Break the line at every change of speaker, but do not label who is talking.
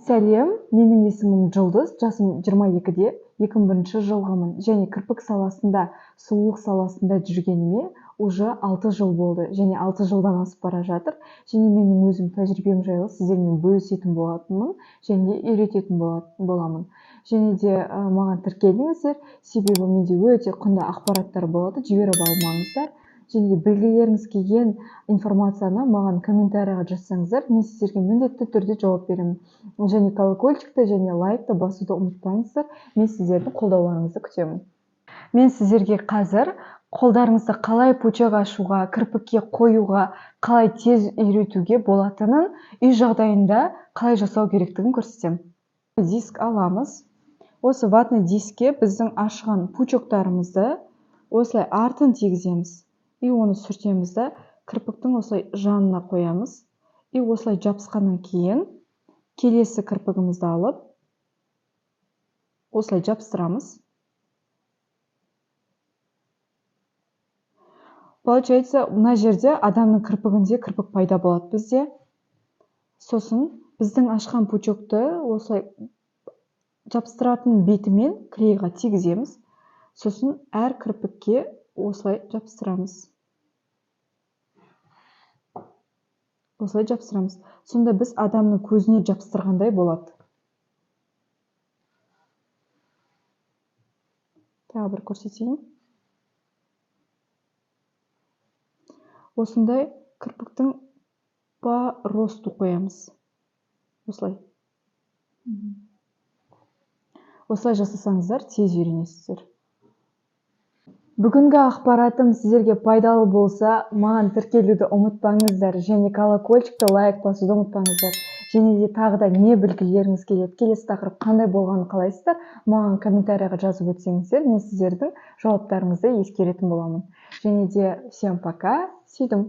Сәлем, менің есімім Жұлдыз, жасым 22-де, 2001 жылғымын және кірпік саласында, сұлулық саласында жүргеніме уже 6 жыл болды және 6 жылдан асып бара жатыр. Және менің өзім тәжірибем жайлы сіздермен бөлісетін болатынмын және үйрететін боламын. Және де маған тіркеліңіздер, себебі менде өте құнды ақпараттар болады, жіберіп алмаңыздар. Және де білгілеріңіз келген информацияны маған комментарийға жазсаңыздар, мен сіздерге міндетті түрде жауап беремін. Және колокольчикті және лайкты басуды ұмытпаңыздар. Мен сіздердің қолдауларыңызды күтемін. Мен сіздерге қазір қолдарыңызды қалай пучок ашуға, кірпікке қоюға, қалай тез үйретуге болатынын, үй жағдайында қалай жасау керектігін көрсетемін. Диск аламыз. Осы ватный дискке біздің ашқан пучоктарымызды осылай артын тигіземіз. И оны сүртеміз да кірпіктің осылай жанына қоямыз. И осылай жабысқаннан кейін келесі кірпігімізді алып осылай жабыстырамыз. Получается, мына жерде адамның кірпігінде кірпік пайда болады бізде. Сосын біздің ашқан пучокты осылай жабыстыратын бетімен клейға тигіземіз. Сосын әр кірпікке осылай жабыстырамыз. Осылай жабыстырамыз. Сонда біз адамның көзіне жабыстырғандай болады. Тағы бір көрсетейін. Осындай кірпіктің по росту қоямыз. Осылай. Осылай жасасаңыздар, тез үйренесіздер. Бүгінгі ақпаратым сіздерге пайдалы болса, маған тіркелуді ұмытпаңыздар және колокольчикті лайк басуды ұмытпаңыздар. Және де тағы да не білгілеріңіз келеді, келесі тақырып қандай болғанын қалайсыздар, маған комментарийға жазып өтсеңіздер, мен сіздердің жауаптарыңызды ескеретін боламын. Және де всем пока, сүйдім.